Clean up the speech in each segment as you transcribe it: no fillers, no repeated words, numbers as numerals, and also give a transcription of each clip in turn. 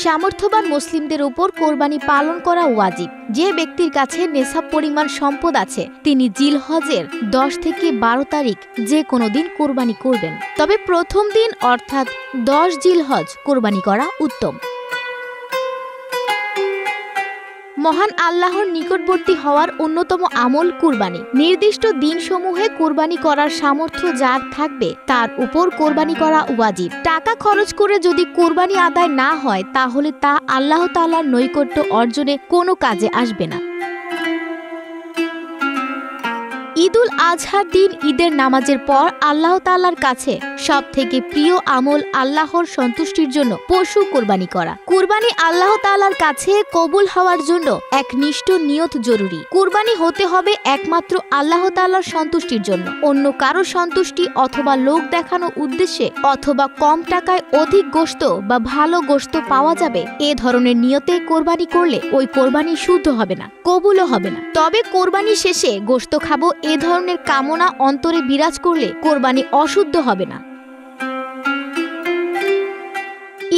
সামর্থ্যবান মুসলিমদের উপর কোরবানি পালন করা ওয়াজিব। যে ব্যক্তির কাছে নেশাব পরিমাণ সম্পদ আছে তিনি জিলহজের 10 থেকে 12 তারিখ যে কোনো দিন কোরবানি করবেন। তবে প্রথম দিন অর্থাৎ 10 জিলহজ কোরবানি করা উত্তম। মহান আল্লাহর নিকটবর্তী হওয়ার অন্যতম আমল কুরবানি। নির্দিষ্ট দিনসমূহে কোরবানি করার সামর্থ্য যার থাকবে তার উপর কোরবানি করা ওয়াজিব। টাকা খরচ করে যদি কোরবানি আদায় না হয় তাহলে তা আল্লাহ তাআলার নৈকট্য অর্জনে কোনো কাজে আসবে না। ঈদুল আজহার দিন ঈদের নামাজের পর আল্লাহ তাআলার কাছে সবথেকে প্রিয় আমল আল্লাহর সন্তুষ্টির জন্য পশু কোরবানি করা। কুরবানি আল্লাহ তাআলার কাছে কবুল হওয়ার জন্য একনিষ্ঠ নিয়ত জরুরি। কুরবানি হতে হবে একমাত্র আল্লাহ তাআলার সন্তুষ্টির জন্য। অন্য কারো সন্তুষ্টি অথবা লোক দেখানোর উদ্দেশ্যে অথবা কম টাকায় অধিক গোশত বা ভালো গোশত পাওয়া যাবে এ ধরনের নিয়তে কোরবানি করলে ওই কোরবানি শুদ্ধ হবে না, কবুলও হবে না। তবে কোরবানি শেষে গোশত খাবো এ ধরনের কামনা অন্তরে বিরাজ করলে কোরবানি অশুদ্ধ হবে না।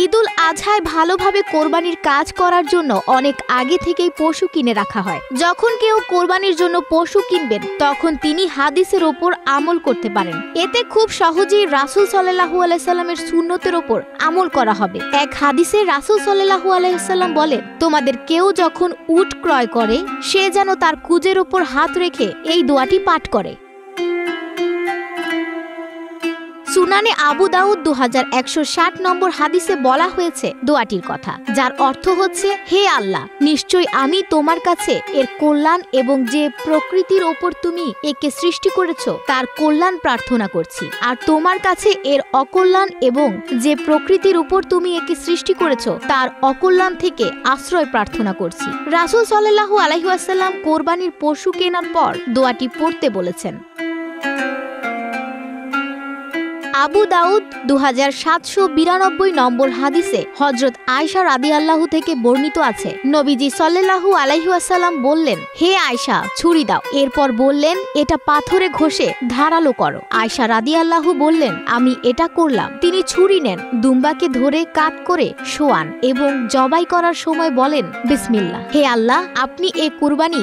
ঈদুল আজহায় ভালোভাবে কোরবানির কাজ করার জন্য অনেক আগে থেকেই পশু কিনে রাখা হয়। যখন কেউ কোরবানির জন্য পশু কিনবেন তখন তিনি হাদিসের ওপর আমল করতে পারেন। এতে খুব সহজেই রাসূল সাল্লাল্লাহু আলাইহি সাল্লামের সুন্নতের ওপর আমল করা হবে। এক হাদিসে রাসূল সাল্লাল্লাহু আলাইহি সাল্লাম বলেন, তোমাদের কেউ যখন উট ক্রয় করে সে যেন তার কুজের ওপর হাত রেখে এই দোয়াটি পাঠ করে। সুনানে আবু দাউদ 2160 নম্বর হাদিসে বলা হয়েছে দোয়াটির কথা, যার অর্থ হচ্ছে, হে আল্লাহ, নিশ্চয়ই আমি তোমার কাছে এর কল্যাণ এবং যে প্রকৃতির ওপর তুমি একে সৃষ্টি করেছ তার কল্যাণ প্রার্থনা করছি, আর তোমার কাছে এর অকল্যাণ এবং যে প্রকৃতির উপর তুমি একে সৃষ্টি করেছ তার অকল্যাণ থেকে আশ্রয় প্রার্থনা করছি। রাসূল সাল্লাল্লাহু আলাইহি ওয়াসাল্লাম কোরবানির পশু কেনার পর দোয়াটি পড়তে বলেছেন। আবু দাউদ 2792 নম্বর হাদিসে হযরত আয়েশা রাদিয়াল্লাহু থেকে বর্ণিত আছে, নবীজি সাল্লাল্লাহু আলাইহি ওয়াসাল্লাম বললেন, হে আয়েশা, ছুরি দাও। এরপর বললেন, এটা পাথরে ঘষে ধারালো করো। আয়েশা রাদিয়াল্লাহু বললেন, আমি এটা করলাম। তিনি ছুরি নেন, দুম্বাকে ধরে কাট করে শোয়ান এবং জবাই করার সময় বলেন, বিসমিল্লাহ। হে আল্লাহ, আপনি এ কুরবানি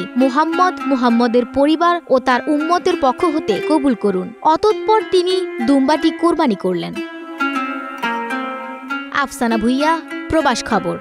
মুহাম্মদের পরিবার ও তার উম্মতের পক্ষ হতে কবুল করুন। অতঃপর তিনি দুম্বাটি কোরবানি করলেন। আফসানা ভুইয়া, প্রবাস খবর।